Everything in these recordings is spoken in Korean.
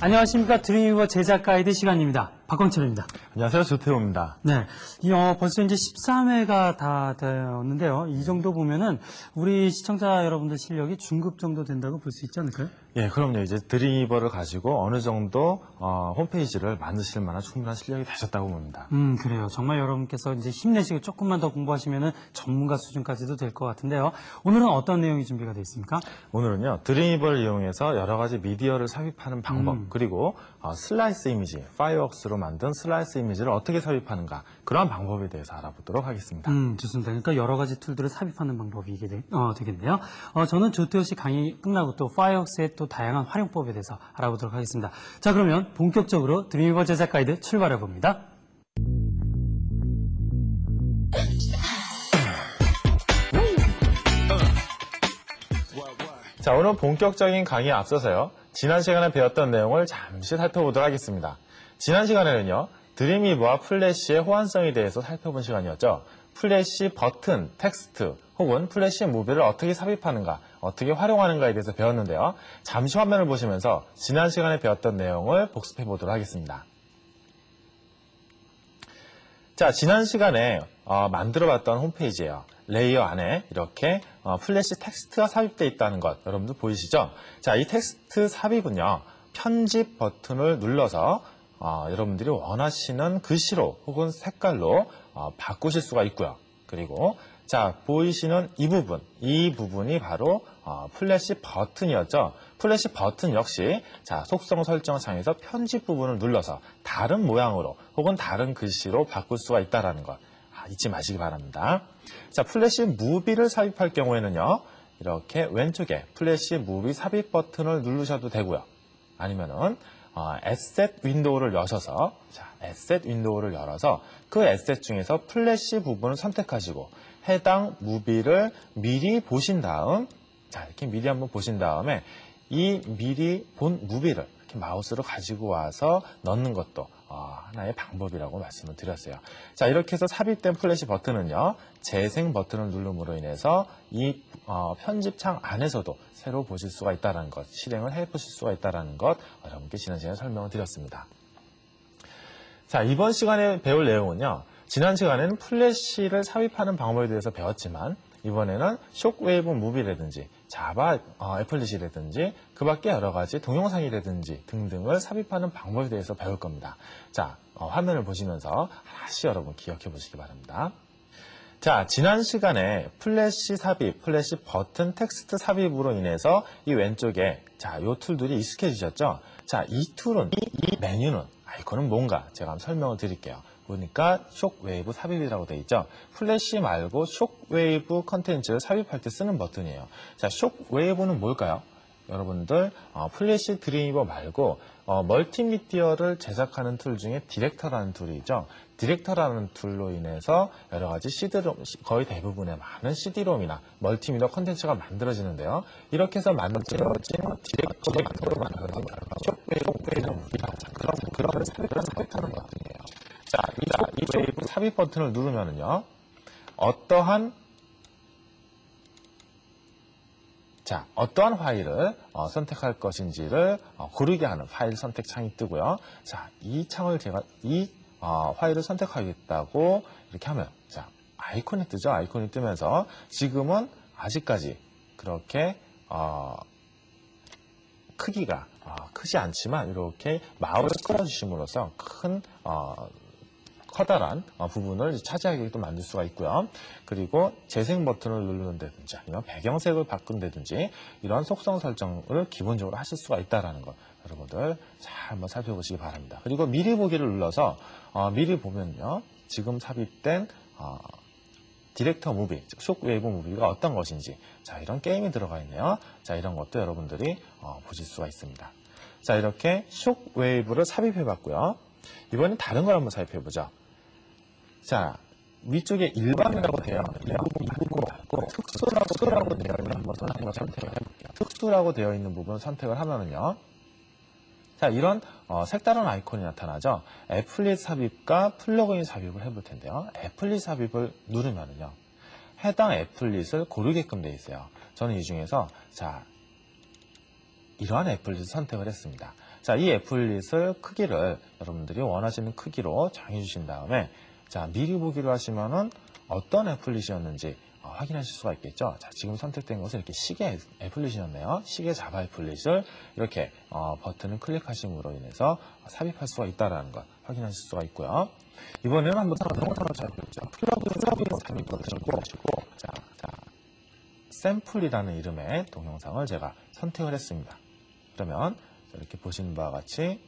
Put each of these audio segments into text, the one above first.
안녕하십니까. 드림위버 제작 가이드 시간입니다. 박광철입니다. 안녕하세요. 조태호입니다. 네. 벌써 이제 13회가 다 되었는데요. 이 정도 보면은 우리 시청자 여러분들 실력이 중급 정도 된다고 볼 수 있지 않을까요? 예, 그럼요. 이제 드림위버를 가지고 어느 정도 홈페이지를 만드실 만한 충분한 실력이 되셨다고 봅니다. 그래요. 정말 여러분께서 이제 힘내시고 조금만 더 공부하시면은 전문가 수준까지도 될 것 같은데요. 오늘은 어떤 내용이 준비가 되어 있습니까? 오늘은요, 드림위버를 이용해서 여러 가지 미디어를 삽입하는 방법, 그리고 슬라이스 이미지, 파이어웍스로 만든 슬라이스 이미지를 어떻게 삽입하는가, 그런 방법에 대해서 알아보도록 하겠습니다. 좋습니다. 그러니까 여러 가지 툴들을 삽입하는 방법이 되겠네요. 저는 조태호 씨 강의 끝나고 또 파이어웍스의 또 다양한 활용법에 대해서 알아보도록 하겠습니다. 자, 그러면 본격적으로 드림위버 제작 가이드 출발해 봅니다. 자, 오늘 본격적인 강의에 앞서서요, 지난 시간에 배웠던 내용을 잠시 살펴보도록 하겠습니다. 지난 시간에는요, 드림위버와 플래시의 호환성에 대해서 살펴본 시간이었죠. 플래시 버튼, 텍스트, 혹은 플래시 무비를 어떻게 삽입하는가, 어떻게 활용하는가에 대해서 배웠는데요. 잠시 화면을 보시면서 지난 시간에 배웠던 내용을 복습해 보도록 하겠습니다. 자, 지난 시간에 만들어봤던 홈페이지예요. 레이어 안에 이렇게 플래시 텍스트가 삽입되어 있다는 것 여러분들 보이시죠? 자, 이 텍스트 삽입은요, 편집 버튼을 눌러서 여러분들이 원하시는 글씨로 혹은 색깔로 바꾸실 수가 있고요. 그리고 자, 보이시는 이 부분이 바로 플래시 버튼이었죠. 플래시 버튼 역시 자, 속성 설정 창에서 편집 부분을 눌러서 다른 모양으로 혹은 다른 글씨로 바꿀 수가 있다는 것 잊지 마시기 바랍니다. 자, 플래시 무비를 삽입할 경우에는요, 이렇게 왼쪽에 플래시 무비 삽입 버튼을 누르셔도 되고요. 아니면은 에셋 윈도우를 여셔서, 자, 에셋 윈도우를 열어서 그 에셋 중에서 플래시 부분을 선택하시고 해당 무비를 미리 보신 다음, 자, 이렇게 미리 한번 보신 다음에 이 미리 본 무비를 이렇게 마우스로 가지고 와서 넣는 것도 하나의 방법이라고 말씀을 드렸어요. 자, 이렇게 해서 삽입된 플래시 버튼은요, 재생 버튼을 누름으로 인해서 이 편집창 안에서도 새로 보실 수가 있다는 것, 실행을 해보실 수가 있다는 것 여러분께 지난 시간에 설명을 드렸습니다. 자, 이번 시간에 배울 내용은요, 지난 시간에는 플래시를 삽입하는 방법에 대해서 배웠지만 이번에는 쇼크웨이브 무비라든지 자바 애플릿이라든지 그 밖에 여러 가지 동영상이라든지 등등을 삽입하는 방법에 대해서 배울 겁니다. 자, 화면을 보시면서 하나씩 여러분 기억해 보시기 바랍니다. 자, 지난 시간에 플래시 삽입, 플래시 버튼 텍스트 삽입으로 인해서 이 왼쪽에 자, 요 툴들이 익숙해지셨죠? 자, 이 툴은, 이 메뉴는, 아이콘은 뭔가 제가 한번 설명을 드릴게요. 보니까 쇼크웨이브 삽입이라고 되어 있죠. 플래시 말고 쇼크웨이브 컨텐츠를 삽입할 때 쓰는 버튼이에요. 자, 쇼크웨이브는 뭘까요? 여러분들 플래시 드림위버 말고 멀티미디어를 제작하는 툴 중에 디렉터라는 툴이 있죠. 디렉터라는 툴로 인해서 여러 가지 CD롬, 거의 대부분의 많은 CD롬이나 멀티미디어 컨텐츠가 만들어지는데요. 이렇게 해서 만들어진 디렉터를 만들어진 쇼크웨이브 그런 삽입하는 버튼이에요. 자, 이 쇼크웨이브 삽입 버튼을 누르면은요, 어떠한 파일을 선택할 것인지를 고르게 하는 파일 선택 창이 뜨고요. 자, 이 파일을 선택하겠다고 이렇게 하면, 자, 아이콘이 뜨죠. 아이콘이 뜨면서 지금은 아직까지 그렇게 크기가 크지 않지만 이렇게 마우스 끌어주심으로써 큰 커다란 부분을 차지하게도 만들 수가 있고요. 그리고 재생 버튼을 누르는다든지 아니면 배경색을 바꾼다든지 이런 속성 설정을 기본적으로 하실 수가 있다는 것 여러분들 잘 한번 살펴보시기 바랍니다. 그리고 미리 보기를 눌러서 미리 보면요, 지금 삽입된 디렉터 무비, 쇼크웨이브 무비가 어떤 것인지, 자, 이런 게임이 들어가 있네요. 자, 이런 것도 여러분들이 보실 수가 있습니다. 자, 이렇게 쇼크웨이브를 삽입해 봤고요. 이번엔 다른 걸 한번 살펴보죠. 자, 위쪽에 일반이라고 되어 있는 부분 말고 특수라고 되어 있는 부분을 한번 선택을 해볼게요. 특수라고 되어 있는 부분을 선택을 하면은요, 자, 이런 색다른 아이콘이 나타나죠. 애플릿 삽입과 플러그인 삽입을 해볼 텐데요. 애플릿 삽입을 누르면은요, 해당 애플릿을 고르게끔 되어 있어요. 저는 이 중에서 자, 이러한 애플릿을 선택을 했습니다. 자, 이 애플릿을 크기를 여러분들이 원하시는 크기로 정해주신 다음에 자, 미리 보기로 하시면은 어떤 애플릿이었는지 확인하실 수가 있겠죠. 자, 지금 선택된 것은 이렇게 시계 애플릿이었네요. 시계 자바 애플릿을 이렇게 버튼을 클릭하심으로 인해서 삽입할 수가 있다는 것 확인하실 수가 있고요. 이번에는 한번 동영상을 잘 보죠. 플러그인 버튼을 누르시고 자, 샘플이라는 이름의 동영상을 제가 선택을 했습니다. 그러면 이렇게 보시는 바와 같이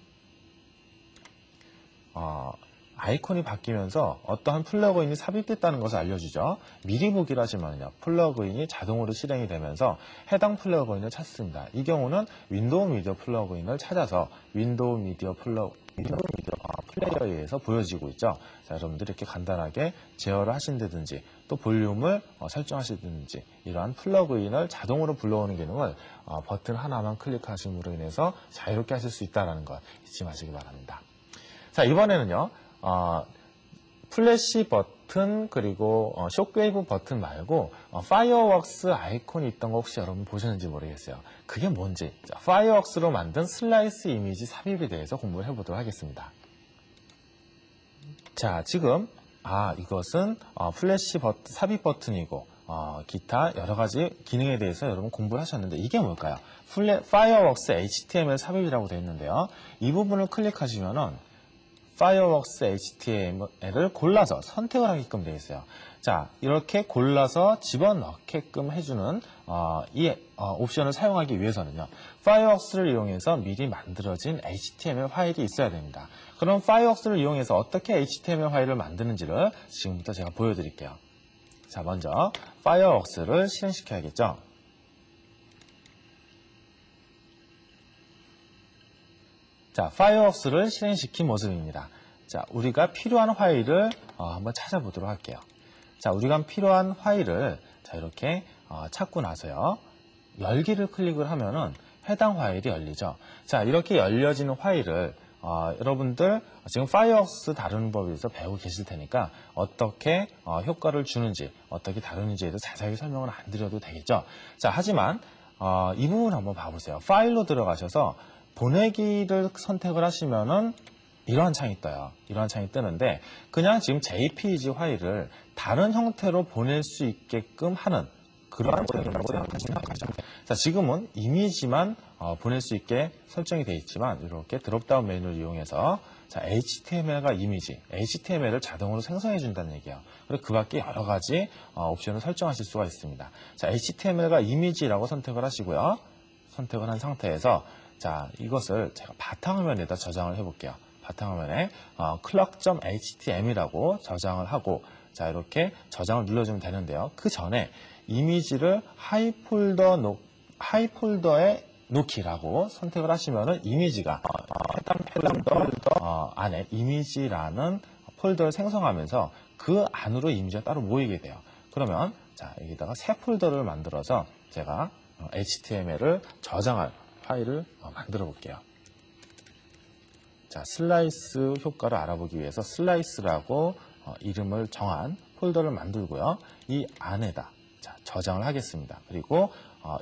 아이콘이 바뀌면서 어떠한 플러그인이 삽입됐다는 것을 알려주죠. 미리 보기를 하시면요. 플러그인이 자동으로 실행이 되면서 해당 플러그인을 찾습니다. 이 경우는 윈도우 미디어 플러그인을 찾아서 윈도우 미디어 플레이어에 의해서 보여지고 있죠. 자, 여러분들이 이렇게 간단하게 제어를 하신다든지 또 볼륨을 설정하시든지 이러한 플러그인을 자동으로 불러오는 기능을 버튼 하나만 클릭하심으로 인해서 자유롭게 하실 수 있다는 것 잊지 마시기 바랍니다. 자, 이번에는요. 플래시 버튼 그리고 쇼크웨이브 버튼 말고 파이어웍스 아이콘이 있던 거 혹시 여러분 보셨는지 모르겠어요. 그게 뭔지 자, 파이어웍스로 만든 슬라이스 이미지 삽입에 대해서 공부를 해보도록 하겠습니다. 자, 지금 이것은 플래시 버튼, 삽입 버튼이고 기타 여러 가지 기능에 대해서 여러분 공부를 하셨는데 이게 뭘까요? 파이어웍스 HTML 삽입이라고 되어 있는데요. 이 부분을 클릭하시면은 파이어웍스 HTML을 골라서 선택을 하게끔 되어 있어요. 자, 이렇게 골라서 집어넣게끔 해주는 이 옵션을 사용하기 위해서는요. 파이어웍스를 이용해서 미리 만들어진 HTML 파일이 있어야 됩니다. 그럼 파이어웍스를 이용해서 어떻게 HTML 파일을 만드는지를 지금부터 제가 보여드릴게요. 자, 먼저 파이어웍스를 실행시켜야겠죠. 자, 파이어웍스를 실행시킨 모습입니다. 자, 우리가 필요한 파일을 한번 찾아보도록 할게요. 자, 우리가 필요한 파일을 자, 이렇게 찾고 나서요. 열기를 클릭을 하면은 해당 파일이 열리죠. 자, 이렇게 열려지는 파일을 여러분들 지금 파이어웍스 다루는 법에 대해서 배우고 계실 테니까 어떻게 효과를 주는지 어떻게 다루는지에 대해서 자세하게 설명을 안 드려도 되겠죠. 자, 하지만 이 부분 한번 봐보세요. 파일로 들어가셔서 보내기를 선택을 하시면은 이러한 창이 떠요. 이러한 창이 뜨는데 그냥 지금 JPG 파일을 다른 형태로 보낼 수 있게끔 하는 그러한 창이라고 생각하시면 됩니다. 자, 지금은 이미지만 보낼 수 있게 설정이 되어 있지만 이렇게 드롭다운 메뉴를 이용해서 자, HTML과 이미지, HTML을 자동으로 생성해 준다는 얘기예요. 그리고 그 밖에 여러 가지 옵션을 설정하실 수가 있습니다. 자, HTML과 이미지라고 선택을 하시고요. 선택을 한 상태에서 자, 이것을 제가 바탕화면에다 저장을 해볼게요. 바탕화면에 clock.html이라고 저장을 하고 자, 이렇게 저장을 눌러주면 되는데요. 그 전에 이미지를 하이폴더에 놓기라고 선택을 하시면은 이미지가 해당 폴더 안에 이미지라는 폴더를 생성하면서 그 안으로 이미지가 따로 모이게 돼요. 그러면 자, 여기다가 새 폴더를 만들어서 제가 HTML을 저장할 파일을 만들어 볼게요. 자, 슬라이스 효과를 알아보기 위해서 슬라이스라고 이름을 정한 폴더를 만들고요. 이 안에다 자, 저장을 하겠습니다. 그리고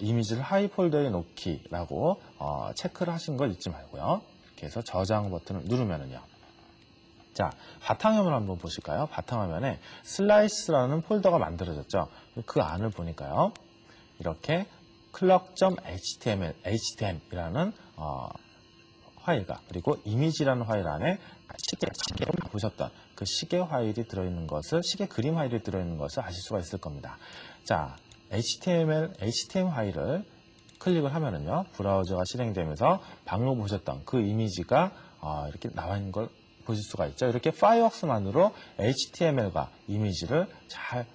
이미지를 하이 폴더에 놓기라고 체크를 하신 걸 잊지 말고요. 이렇게 해서 저장 버튼을 누르면은요. 자, 바탕화면을 한번 보실까요? 바탕화면에 슬라이스라는 폴더가 만들어졌죠. 그 안을 보니까요. 이렇게 clock.html이라는 파일과 그리고 이미지라는 파일 안에 시계 보셨던 그 시계 파일이 들어있는 것을 시계 그림 파일이 들어있는 것을 아실 수가 있을 겁니다. 자, HTML 파일을 클릭을 하면은요 브라우저가 실행되면서 방금 보셨던 그 이미지가 이렇게 나와 있는 걸 보실 수가 있죠. 이렇게 파이어웍스만으로 HTML과 이미지를 잘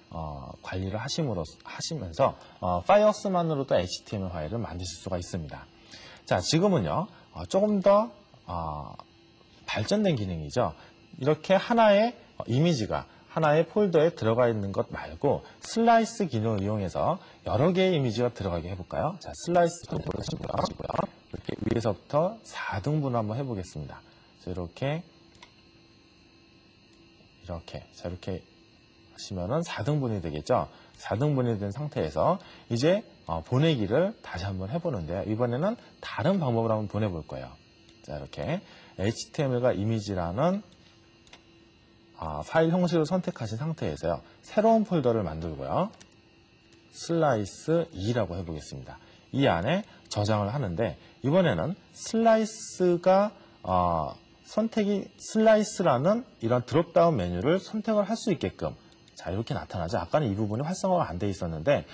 관리를 하시면서 파이어웍스만으로도 HTML 파일을 만드실 수가 있습니다. 자, 지금은요 조금 더 발전된 기능이죠. 이렇게 하나의 이미지가 하나의 폴더에 들어가 있는 것 말고 슬라이스 기능을 이용해서 여러 개의 이미지가 들어가게 해볼까요? 자, 슬라이스 기능을 하시고요. 이렇게 위에서부터 4등분 한번 해보겠습니다. 이렇게 하시면은 4등분이 되겠죠. 4등분이 된 상태에서 이제 보내기를 다시 한번 해보는데요. 이번에는 다른 방법으로 한번 보내볼 거예요. 자, 이렇게 HTML과 이미지라는 파일 형식을 선택하신 상태에서요. 새로운 폴더를 만들고요. 슬라이스 2라고 해보겠습니다. 이 안에 저장을 하는데 이번에는 슬라이스가 슬라이스라는 이런 드롭다운 메뉴를 선택을 할 수 있게끔 자 이렇게 나타나죠. 아까는 이 부분이 활성화가 안 돼 있었는데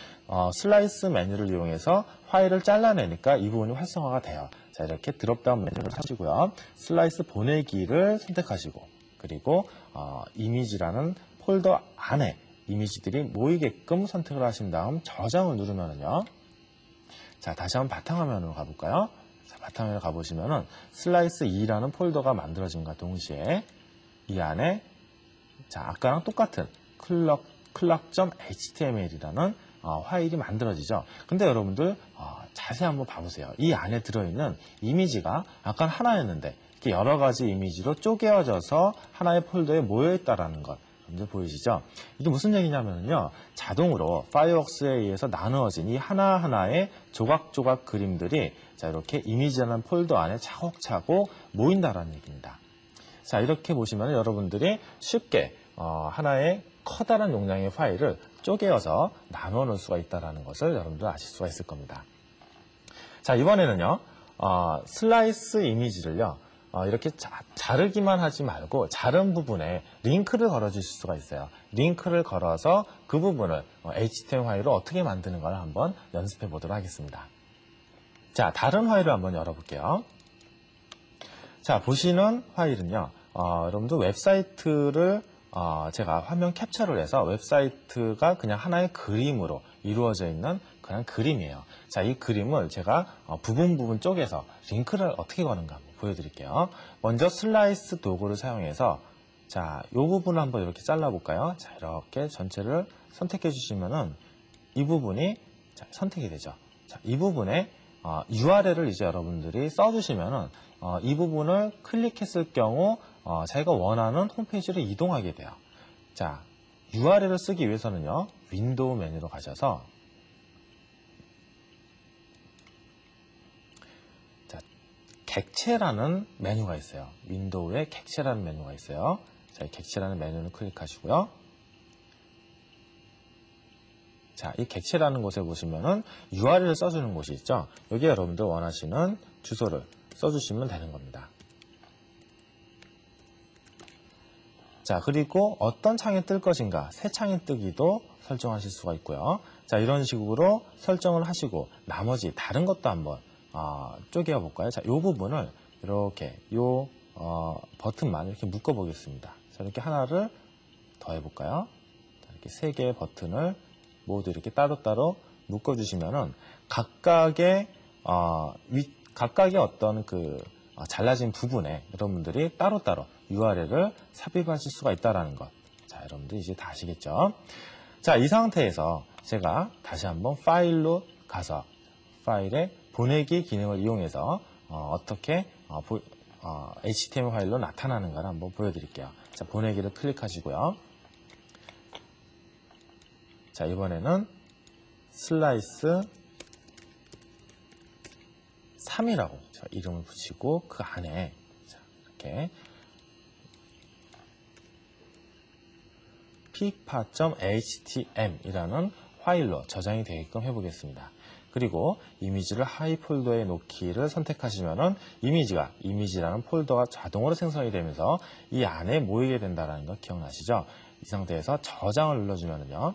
슬라이스 메뉴를 이용해서 파일을 잘라내니까 이 부분이 활성화가 돼요. 자 이렇게 드롭다운 메뉴를 하시고요. 슬라이스 보내기를 선택하시고 그리고 이미지라는 폴더 안에 이미지들이 모이게끔 선택을 하신 다음 저장을 누르면은요. 자, 다시 한번 바탕화면으로 가볼까요? 자, 바탕화면으로 가보시면은 슬라이스 2라는 폴더가 만들어짐과 동시에 이 안에 자, 아까랑 똑같은 클럭.html이라는 파일이 만들어지죠. 근데 여러분들 자세히 한번 봐보세요. 이 안에 들어있는 이미지가 아까는 하나였는데 이렇게 여러 가지 이미지로 쪼개어져서 하나의 폴더에 모여있다라는 것. 여러분들 보이시죠? 이게 무슨 얘기냐면요. 자동으로 파이어웍스에 의해서 나누어진 이 하나하나의 조각조각 그림들이 자, 이렇게 이미지라는 폴더 안에 차곡차곡 모인다라는 얘기입니다. 자, 이렇게 보시면 여러분들이 쉽게 하나의 커다란 용량의 파일을 쪼개어서 나누어 놓을 수가 있다는 것을 여러분들 아실 수가 있을 겁니다. 자, 이번에는요. 슬라이스 이미지를요. 이렇게 자르기만 하지 말고 자른 부분에 링크를 걸어 주실 수가 있어요. 링크를 걸어서 그 부분을 HTML 파일로 어떻게 만드는 걸 한번 연습해 보도록 하겠습니다. 자, 다른 파일을 한번 열어볼게요. 자, 보시는 파일은요. 여러분들 웹사이트를 제가 화면 캡처를 해서 웹사이트가 그냥 하나의 그림으로 이루어져 있는 그런 그림이에요. 자, 이 그림을 제가 부분 쪼개서 링크를 어떻게 거는가 한번 보여드릴게요. 먼저 슬라이스 도구를 사용해서 자, 이 부분을 한번 이렇게 잘라볼까요? 자, 이렇게 전체를 선택해 주시면은 이 부분이 자, 선택이 되죠. 자, 이 부분에 URL을 이제 여러분들이 써주시면은 이 부분을 클릭했을 경우 자기가 원하는 홈페이지로 이동하게 돼요. 자, URL을 쓰기 위해서는요. 윈도우 메뉴로 가셔서 자, 객체라는 메뉴가 있어요. 윈도우에 객체라는 메뉴가 있어요. 자, 이 객체라는 메뉴를 클릭하시고요. 자, 이 객체라는 곳에 보시면은 URL을 써주는 곳이 있죠. 여기에 여러분들 원하시는 주소를 써주시면 되는 겁니다. 자, 그리고 어떤 창이 뜰 것인가, 새 창이 뜨기도 설정하실 수가 있고요. 자, 이런 식으로 설정을 하시고 나머지 다른 것도 한번 쪼개어 볼까요? 자, 이 부분을 이렇게 버튼만 이렇게 묶어 보겠습니다. 자, 이렇게 하나를 더 해볼까요? 자, 이렇게 세 개의 버튼을 모두 이렇게 따로따로 묶어 주시면은 각각의 어떤 잘라진 부분에 여러분들이 따로따로 URL을 삽입하실 수가 있다는 것. 자, 여러분들 이제 다 아시겠죠? 자, 이 상태에서 제가 다시 한번 파일로 가서 파일의 보내기 기능을 이용해서 어떻게 HTML 파일로 나타나는가를 한번 보여드릴게요. 자, 보내기를 클릭하시고요. 자, 이번에는 슬라이스 3이라고 이름을 붙이고 그 안에 자, 이렇게 pipa.htm이라는 파일로 저장이 되게끔 해보겠습니다. 그리고 이미지를 하이 폴더에 놓기를 선택하시면은 이미지라는 폴더가 자동으로 생성이 되면서 이 안에 모이게 된다는 거 기억나시죠? 이 상태에서 저장을 눌러주면은요.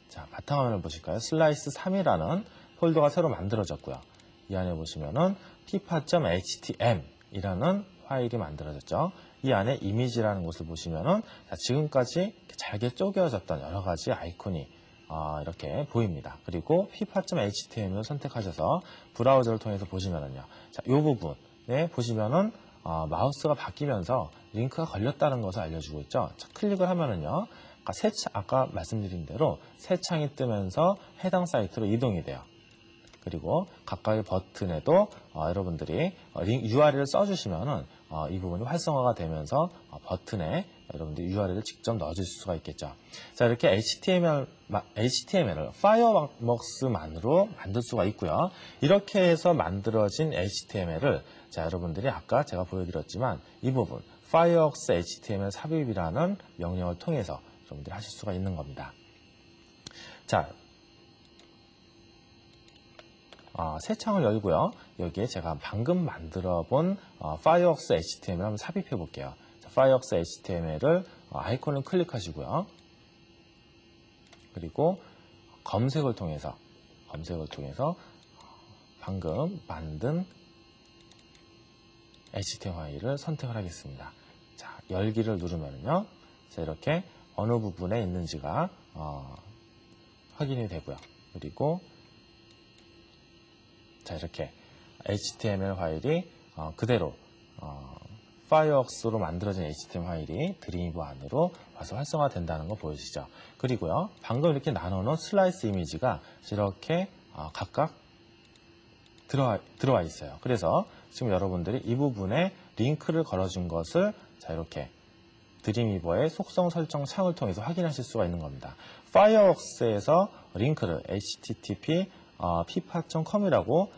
자, 바탕화면을 보실까요? 슬라이스 3이라는 폴더가 새로 만들어졌고요. 이 안에 보시면은 pipa.htm이라는 파일이 만들어졌죠. 이 안에 이미지라는 곳을 보시면은 자, 지금까지 잘게 쪼개어졌던 여러 가지 아이콘이 이렇게 보입니다. 그리고 pipa.htm을 선택하셔서 브라우저를 통해서 보시면은요. 자, 이 부분에 보시면은 마우스가 바뀌면서 링크가 걸렸다는 것을 알려주고 있죠. 자, 클릭을 하면은요. 아까 말씀드린 대로 새 창이 뜨면서 해당 사이트로 이동이 돼요. 그리고 각각의 버튼에도 여러분들이 URL을 써주시면은 이 부분이 활성화가 되면서 버튼에 여러분들이 URL을 직접 넣어주실 수가 있겠죠. 자, 이렇게 HTML을 파이어웍스만으로 만들 수가 있고요. 이렇게 해서 만들어진 HTML을 자, 여러분들이 아까 제가 보여드렸지만 이 부분 Fireworks HTML 삽입이라는 명령을 통해서 여러분들이 하실 수가 있는 겁니다. 자, 새 창을 열고요. 여기에 제가 방금 만들어 본 Fireworks HTML 한번 삽입해 볼게요. 자, Fireworks HTML을 아이콘을 클릭하시고요. 그리고 검색을 통해서 방금 만든 HTML 파일을 선택을 하겠습니다. 자, 열기를 누르면요. 자, 이렇게 어느 부분에 있는지가 확인이 되고요. 그리고 자, 이렇게 HTML 파일이 그대로 파이어웍스로 만들어진 HTML 파일이 드림위버 안으로 와서 활성화된다는 거 보이시죠? 그리고요, 방금 이렇게 나눠놓은 슬라이스 이미지가 이렇게 각각 들어와 있어요. 그래서 지금 여러분들이 이 부분에 링크를 걸어준 것을 자, 이렇게 드림위버의 속성 설정 창을 통해서 확인하실 수가 있는 겁니다. 파이어웍스에서 링크를 http pipa.com이라고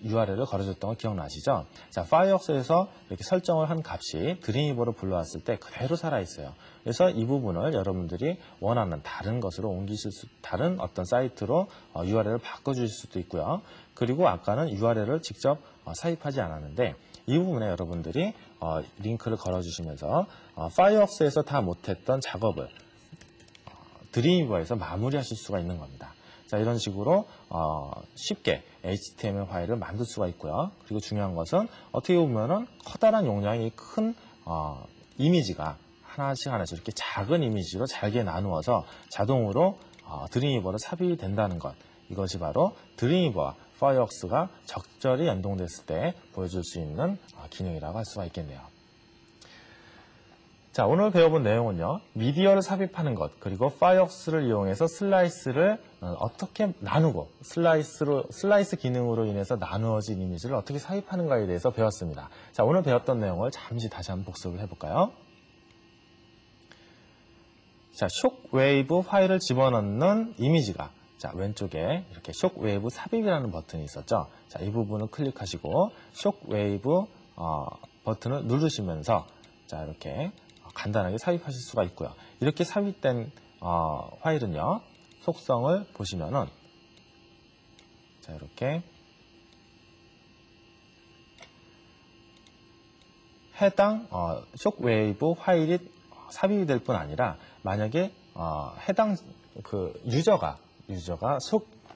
URL을 걸어줬던 거 기억나시죠? 자, 파이어웍스에서 이렇게 설정을 한 값이 드림위버로 불러왔을 때 그대로 살아있어요. 그래서 이 부분을 여러분들이 원하는 다른 것으로 다른 어떤 사이트로 URL을 바꿔주실 수도 있고요. 그리고 아까는 URL을 직접 삽입하지 않았는데 이 부분에 여러분들이 링크를 걸어주시면서 파이어웍스에서 다 못했던 작업을 드림위버에서 마무리하실 수가 있는 겁니다. 자, 이런 식으로 쉽게 HTML 파일을 만들 수가 있고요. 그리고 중요한 것은 어떻게 보면은 커다란 용량이 큰 이미지가 하나씩 이렇게 작은 이미지로 잘게 나누어서 자동으로 드림위버로 삽입이 된다는 것. 이것이 바로 드림위버와 파이어웍스가 적절히 연동됐을 때 보여줄 수 있는 기능이라고 할 수가 있겠네요. 자, 오늘 배워본 내용은요, 미디어를 삽입하는 것, 그리고 파이어웍스를 이용해서 슬라이스를 어떻게 나누고, 슬라이스 기능으로 인해서 나누어진 이미지를 어떻게 삽입하는가에 대해서 배웠습니다. 자, 오늘 배웠던 내용을 잠시 다시 한번 복습을 해볼까요? 자, 숏웨이브 파일을 집어넣는 이미지가, 자, 왼쪽에 이렇게 숏웨이브 삽입이라는 버튼이 있었죠. 자, 이 부분을 클릭하시고, 숏웨이브 버튼을 누르시면서, 자, 이렇게 간단하게 삽입하실 수가 있고요. 이렇게 삽입된 파일은요, 속성을 보시면은 자, 이렇게 해당 숏웨이브 파일이 삽입이 될 뿐 아니라 만약에 해당 그 유저가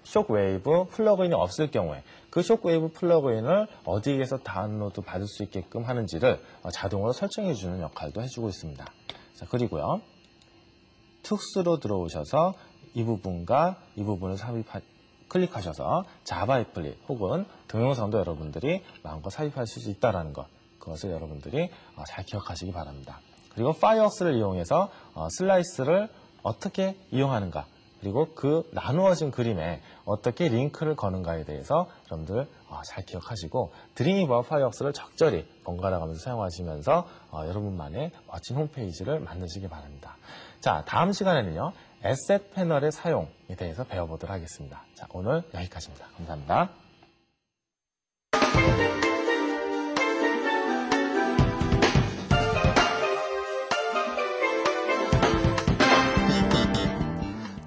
숏웨이브 플러그인이 없을 경우에 그 숏웨이브 플러그인을 어디에서 다운로드 받을 수 있게끔 하는지를 자동으로 설정해 주는 역할도 해주고 있습니다. 자, 그리고요, 툭스로 들어오셔서 이 부분과 이 부분을 클릭하셔서 자바 애플릿 혹은 동영상도 여러분들이 마음껏 삽입할 수 있다는 것, 그것을 여러분들이 잘 기억하시기 바랍니다. 그리고 파이어웍스를 이용해서 슬라이스를 어떻게 이용하는가, 그리고 그 나누어진 그림에 어떻게 링크를 거는가에 대해서 여러분들 잘 기억하시고 드림위버와 파이어웍스를 적절히 번갈아 가면서 사용하시면서 여러분만의 멋진 홈페이지를 만드시기 바랍니다. 자, 다음 시간에는요, 에셋 패널의 사용에 대해서 배워보도록 하겠습니다. 자, 오늘 여기까지입니다. 감사합니다.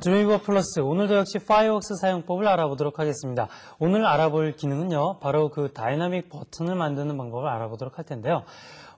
드림위버 플러스, 오늘도 역시 파이어웍스 사용법을 알아보도록 하겠습니다. 오늘 알아볼 기능은요, 바로 그 다이나믹 버튼을 만드는 방법을 알아보도록 할 텐데요.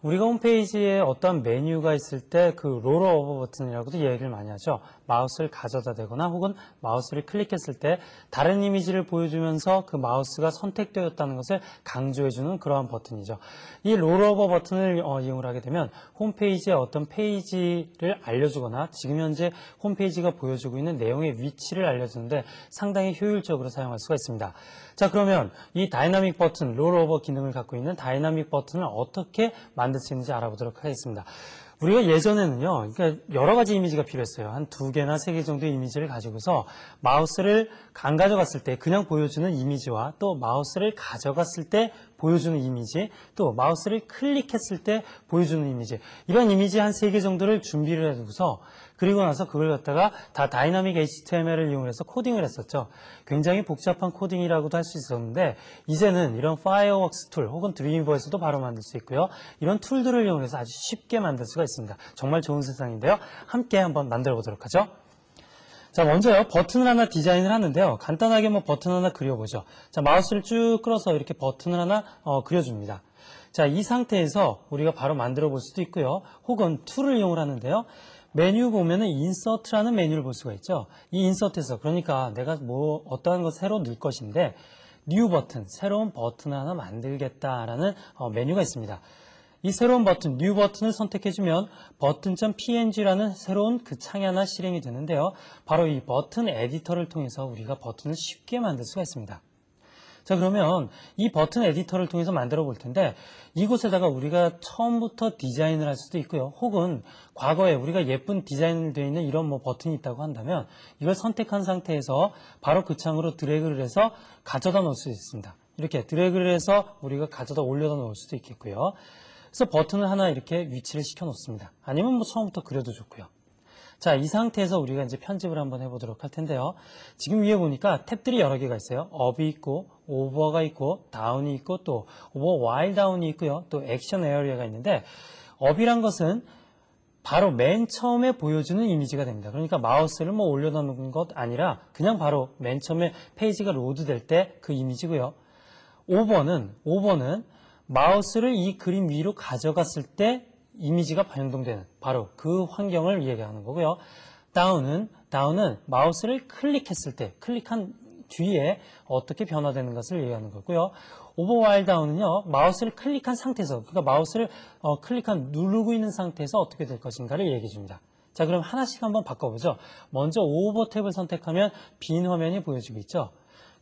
우리가 홈페이지에 어떤 메뉴가 있을 때 그 롤오버 버튼이라고도 얘기를 많이 하죠. 마우스를 가져다 대거나 혹은 마우스를 클릭했을 때 다른 이미지를 보여주면서 그 마우스가 선택되었다는 것을 강조해주는 그러한 버튼이죠. 이 롤오버 버튼을 이용을 하게 되면 홈페이지의 어떤 페이지를 알려주거나 지금 현재 홈페이지가 보여주고 있는 내용의 위치를 알려주는데 상당히 효율적으로 사용할 수가 있습니다. 자, 그러면 이 다이나믹 버튼, 롤오버 기능을 갖고 있는 다이나믹 버튼을 어떻게 만들 수 있는지 알아보도록 하겠습니다. 우리가 예전에는요, 그러니까 여러 가지 이미지가 필요했어요. 한 2개나 3개 정도의 이미지를 가지고서 마우스를 안 가져갔을 때 그냥 보여주는 이미지와 또 마우스를 가져갔을 때 보여주는 이미지, 또 마우스를 클릭했을 때 보여주는 이미지, 이런 이미지 한 3개 정도를 준비를 해두고서 그리고 나서 그걸 갖다가 다 다이나믹 HTML을 이용해서 코딩을 했었죠. 굉장히 복잡한 코딩이라고도 할 수 있었는데 이제는 이런 파이어웍스 툴 혹은 드림위버에서도 바로 만들 수 있고요. 이런 툴들을 이용해서 아주 쉽게 만들 수가 있습니다. 정말 좋은 세상인데요. 함께 한번 만들어 보도록 하죠. 자, 먼저요, 버튼을 하나 디자인을 하는데요. 간단하게 뭐 버튼 하나 그려보죠. 자, 마우스를 쭉 끌어서 이렇게 버튼을 하나 그려줍니다. 자, 이 상태에서 우리가 바로 만들어 볼 수도 있고요. 혹은 툴을 이용을 하는데요. 메뉴 보면은 인서트라는 메뉴를 볼 수가 있죠. 이 인서트에서, 그러니까 내가 뭐 어떠한 것 새로 넣을 것인데 뉴 버튼, 새로운 버튼을 하나 만들겠다라는 메뉴가 있습니다. 이 새로운 버튼, 뉴 버튼을 선택해주면 button.png라는 새로운 그 창이 하나 실행이 되는데요. 바로 이 버튼 에디터를 통해서 우리가 버튼을 쉽게 만들 수가 있습니다. 자, 그러면 이 버튼 에디터를 통해서 만들어 볼 텐데 이곳에다가 우리가 처음부터 디자인을 할 수도 있고요. 혹은 과거에 우리가 예쁜 디자인을 되어 있는 이런 뭐 버튼이 있다고 한다면 이걸 선택한 상태에서 바로 그 창으로 드래그를 해서 가져다 놓을 수 있습니다. 이렇게 드래그를 해서 우리가 가져다 올려다 놓을 수도 있겠고요. 그래서 버튼을 하나 이렇게 위치를 시켜 놓습니다. 아니면 뭐 처음부터 그려도 좋고요. 자, 이 상태에서 우리가 이제 편집을 한번 해보도록 할 텐데요. 지금 위에 보니까 탭들이 여러 개가 있어요. 업이 있고, 오버가 있고, 다운이 있고, 또 오버 와일 다운이 있고요. 또 액션 에어리어가 있는데, 업이란 것은 바로 맨 처음에 보여주는 이미지가 됩니다. 그러니까 마우스를 뭐 올려다 놓은 것 아니라 그냥 바로 맨 처음에 페이지가 로드될 때 그 이미지고요. 오버는 마우스를 이 그림 위로 가져갔을 때 이미지가 변동되는 바로 그 환경을 얘기하는 거고요. 다운은 마우스를 클릭했을 때, 클릭한 뒤에 어떻게 변화되는 것을 얘기하는 거고요. 오버와일 다운은요, 마우스를 클릭한 상태에서, 그러니까 마우스를 누르고 있는 상태에서 어떻게 될 것인가를 얘기해 줍니다. 자, 그럼 하나씩 한번 바꿔보죠. 먼저 오버 탭을 선택하면 빈 화면이 보여지고 있죠.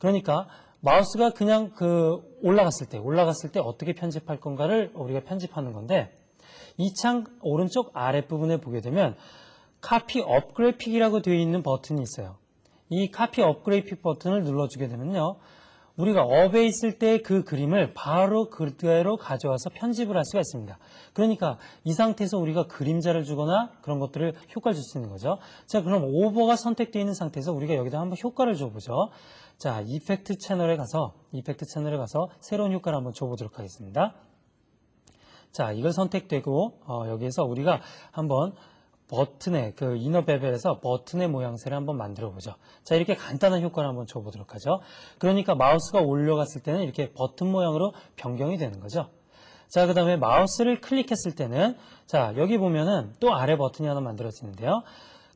그러니까 마우스가 그냥 올라갔을 때 어떻게 편집할 건가를 우리가 편집하는 건데, 이 창 오른쪽 아랫부분에 보게 되면 카피 업 그래픽이라고 되어 있는 버튼이 있어요. 이 카피 업 그래픽 버튼을 눌러주게 되면요, 우리가 업에 있을 때 그 그림을 바로 그대로 가져와서 편집을 할 수가 있습니다. 그러니까 이 상태에서 우리가 그림자를 주거나 그런 것들을 효과를 줄 수 있는 거죠. 자, 그럼 오버가 선택되어 있는 상태에서 우리가 여기다 한번 효과를 줘보죠. 자, 이펙트 채널에 가서 새로운 효과를 한번 줘보도록 하겠습니다. 자, 이걸 선택되고 여기에서 우리가 한번 버튼의 이너 베벨에서 버튼의 모양새를 한번 만들어 보죠. 자, 이렇게 간단한 효과를 한번 줘보도록 하죠. 그러니까 마우스가 올려갔을 때는 이렇게 버튼 모양으로 변경이 되는 거죠. 자, 그 다음에 마우스를 클릭했을 때는, 자, 여기 보면은 또 아래 버튼이 하나 만들어지는데요.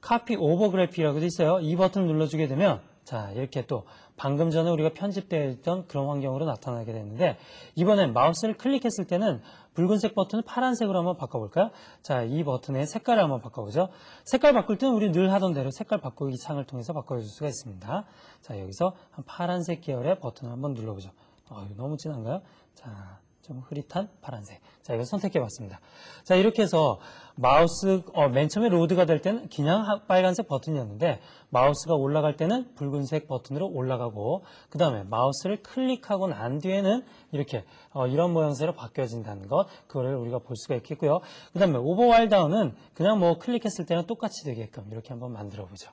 카피 오버 그래픽이라고 돼 있어요. 이 버튼을 눌러주게 되면, 자, 이렇게 또 방금 전에 우리가 편집되어 있던 그런 환경으로 나타나게 되는데, 이번엔 마우스를 클릭했을 때는 붉은색 버튼을 파란색으로 한번 바꿔볼까요? 자, 이 버튼의 색깔을 한번 바꿔보죠. 색깔 바꿀 때는 우리 늘 하던 대로 색깔 바꾸기 창을 통해서 바꿔줄 수가 있습니다. 자, 여기서 한 파란색 계열의 버튼을 한번 눌러보죠. 이거 너무 진한가요? 자, 좀 흐릿한 파란색. 자, 이걸 선택해봤습니다. 자, 이렇게 해서 마우스 맨 처음에 로드가 될 때는 그냥 빨간색 버튼이었는데 마우스가 올라갈 때는 붉은색 버튼으로 올라가고, 그 다음에 마우스를 클릭하고 난 뒤에는 이렇게 이런 모양새로 바뀌어진다는 것, 그거를 우리가 볼 수가 있겠고요. 그 다음에 오버와일 다운은 그냥 뭐 클릭했을 때는 똑같이 되게끔 이렇게 한번 만들어 보죠.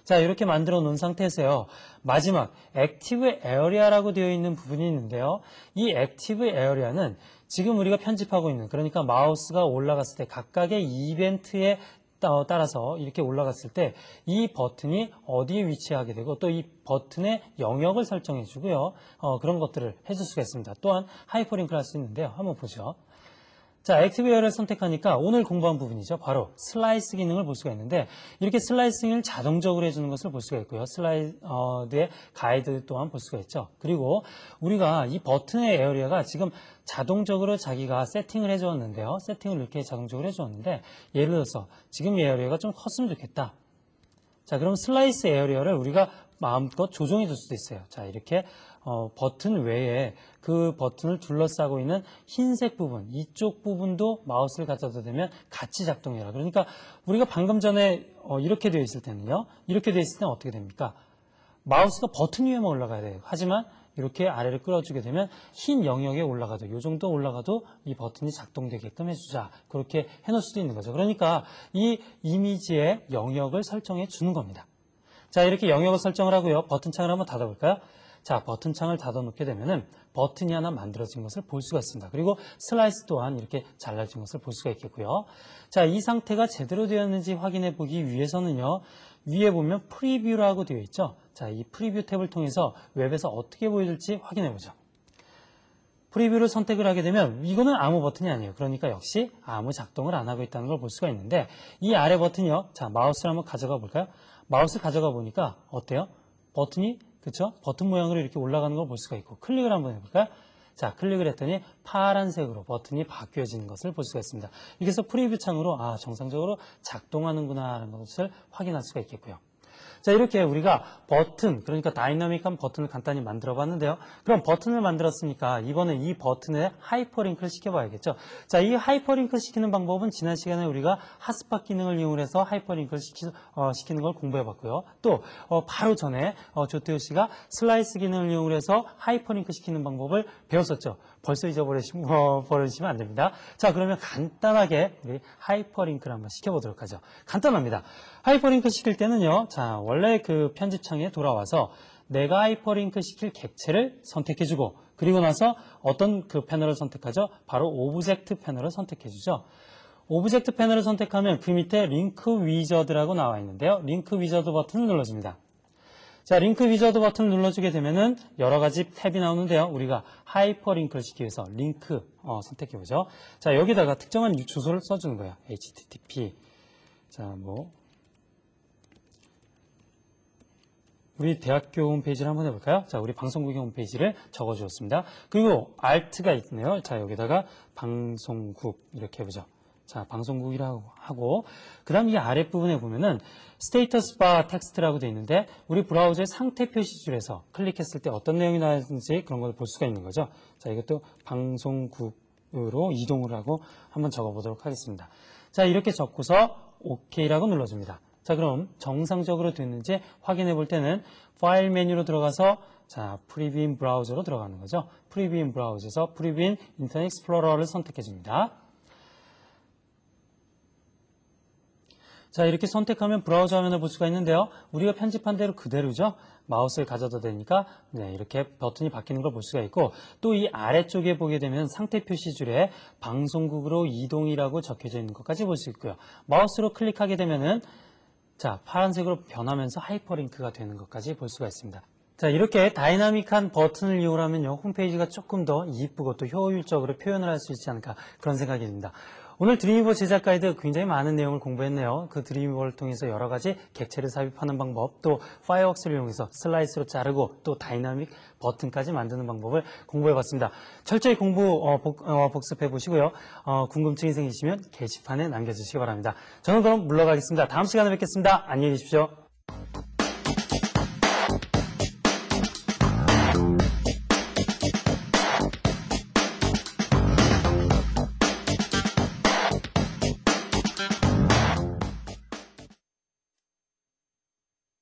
자, 이렇게 만들어 놓은 상태에서요, 마지막 액티브 에어리아라고 되어 있는 부분이 있는데요. 이 액티브 에어리아는 지금 우리가 편집하고 있는, 그러니까 마우스가 올라갔을 때 각각의 이벤트에 따라서 이렇게 올라갔을 때 이 버튼이 어디에 위치하게 되고 또 이 버튼의 영역을 설정해 주고요. 그런 것들을 해줄 수가 있습니다. 또한 하이퍼링크를 할 수 있는데요. 한번 보죠. 자, 액티브 에어를 선택하니까 오늘 공부한 부분이죠. 바로 슬라이스 기능을 볼 수가 있는데, 이렇게 슬라이싱을 자동적으로 해주는 것을 볼 수가 있고요. 슬라이드의 가이드 또한 볼 수가 있죠. 그리고 우리가 이 버튼의 에어리어가 지금 자동적으로 자기가 세팅을 해주었는데요. 세팅을 이렇게 자동적으로 해주었는데, 예를 들어서 지금 이 에어리어가 좀 컸으면 좋겠다. 자, 그럼 슬라이스 에어리어를 우리가 마음껏 조정해 줄 수도 있어요. 자, 이렇게 버튼 외에 그 버튼을 둘러싸고 있는 흰색 부분, 이쪽 부분도 마우스를 가져다 대면 같이 작동해라. 그러니까 우리가 방금 전에 이렇게 되어 있을 때는요, 이렇게 되어 있을 때는 어떻게 됩니까? 마우스가 버튼 위에만 올라가야 돼요. 하지만 이렇게 아래를 끌어주게 되면 흰 영역에 올라가도 이 정도 올라가도 이 버튼이 작동되게끔 해주자. 그렇게 해놓을 수도 있는 거죠. 그러니까 이 이미지의 영역을 설정해 주는 겁니다. 자, 이렇게 영역을 설정을 하고요. 버튼창을 한번 닫아볼까요? 자, 버튼창을 닫아놓게 되면은 버튼이 하나 만들어진 것을 볼 수가 있습니다. 그리고 슬라이스 또한 이렇게 잘라진 것을 볼 수가 있겠고요. 자, 이 상태가 제대로 되었는지 확인해 보기 위해서는요. 위에 보면 프리뷰라고 되어 있죠. 자, 이 프리뷰 탭을 통해서 웹에서 어떻게 보여줄지 확인해 보죠. 프리뷰를 선택을 하게 되면 이거는 아무 버튼이 아니에요. 그러니까 역시 아무 작동을 안 하고 있다는 걸 볼 수가 있는데 이 아래 버튼이요. 자, 마우스를 한번 가져가 볼까요? 마우스 가져가 보니까 어때요? 버튼이 그렇죠? 버튼 모양으로 이렇게 올라가는 걸 볼 수가 있고 클릭을 한번 해볼까요? 자, 클릭을 했더니 파란색으로 버튼이 바뀌어지는 것을 볼 수가 있습니다. 여기서 프리뷰 창으로 정상적으로 작동하는구나 하는 것을 확인할 수가 있겠고요. 자, 이렇게 우리가 버튼, 그러니까 다이나믹한 버튼을 간단히 만들어 봤는데요. 그럼 버튼을 만들었으니까 이번에 이 버튼에 하이퍼링크를 시켜봐야겠죠. 자, 이 하이퍼링크를 시키는 방법은 지난 시간에 우리가 핫스팟 기능을 이용해서 하이퍼링크를 시키는 걸 공부해 봤고요. 또 바로 전에 조태호 씨가 슬라이스 기능을 이용해서 하이퍼링크 시키는 방법을 배웠었죠. 벌써 잊어버리시면 안 됩니다. 자, 그러면 간단하게 우리 하이퍼링크를 한번 시켜보도록 하죠. 간단합니다. 하이퍼링크 시킬 때는요. 자, 원래 그 편집창에 돌아와서 내가 하이퍼링크 시킬 객체를 선택해주고 그리고 나서 어떤 그 패널을 선택하죠? 바로 오브젝트 패널을 선택해주죠. 오브젝트 패널을 선택하면 그 밑에 링크 위저드라고 나와 있는데요. 링크 위저드 버튼을 눌러줍니다. 자, 링크 위저드 버튼을 눌러주게 되면은 여러 가지 탭이 나오는데요. 우리가 하이퍼링크를 시키기 위해서 링크 선택해보죠. 자, 여기다가 특정한 주소를 써주는 거예요. http. 자, 우리 대학교 홈페이지를 한번 해볼까요? 자, 우리 방송국의 홈페이지를 적어주었습니다. 그리고 Alt가 있네요. 자, 여기다가 방송국 이렇게 해보죠. 자, 방송국이라고 하고 그 다음 이 아랫부분에 보면은 스테이터스 바 텍스트라고 되어 있는데 우리 브라우저의 상태 표시줄에서 클릭했을 때 어떤 내용이 나왔는지 그런 걸 볼 수가 있는 거죠. 자, 이것도 방송국으로 이동을 하고 한번 적어보도록 하겠습니다. 자, 이렇게 적고서 OK라고 눌러줍니다. 자, 그럼 정상적으로 됐는지 확인해 볼 때는 파일 메뉴로 들어가서 자, 프리뷰 인 브라우저로 들어가는 거죠. 프리뷰 인 브라우저에서 프리뷰 인 인터넷 익스플로러를 선택해 줍니다. 자, 이렇게 선택하면 브라우저 화면을 볼 수가 있는데요. 우리가 편집한 대로 그대로죠. 마우스를 가져다 대니까 네, 이렇게 버튼이 바뀌는 걸 볼 수가 있고 또 이 아래쪽에 보게 되면 상태 표시줄에 방송국으로 이동이라고 적혀져 있는 것까지 볼 수 있고요. 마우스로 클릭하게 되면은 자, 파란색으로 변하면서 하이퍼링크가 되는 것까지 볼 수가 있습니다. 자, 이렇게 다이나믹한 버튼을 이용하면요, 홈페이지가 조금 더 이쁘고 또 효율적으로 표현을 할 수 있지 않을까 그런 생각이 듭니다. 오늘 드림위버 제작 가이드 굉장히 많은 내용을 공부했네요. 그 드림위버를 통해서 여러 가지 객체를 삽입하는 방법, 또 파이어웍스를 이용해서 슬라이스로 자르고 또 다이나믹 버튼까지 만드는 방법을 공부해봤습니다. 철저히 복습해 보시고요. 궁금증이 생기시면 게시판에 남겨주시기 바랍니다. 저는 그럼 물러가겠습니다. 다음 시간에 뵙겠습니다. 안녕히 계십시오.